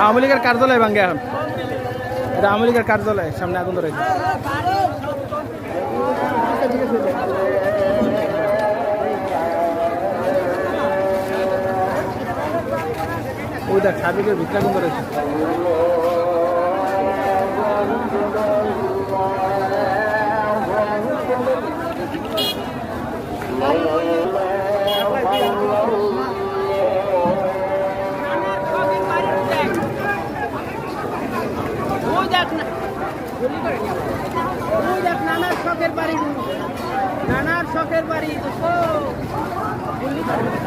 আওয়ামী লীগের কার্যালয় ভাঙ্গে এখন, এটা আওয়ামী লীগের কার্যালয়, সামনে আগুন ধরেছে। ওই দেখ সাবিকের ভিতরে আগুন ধরেছে।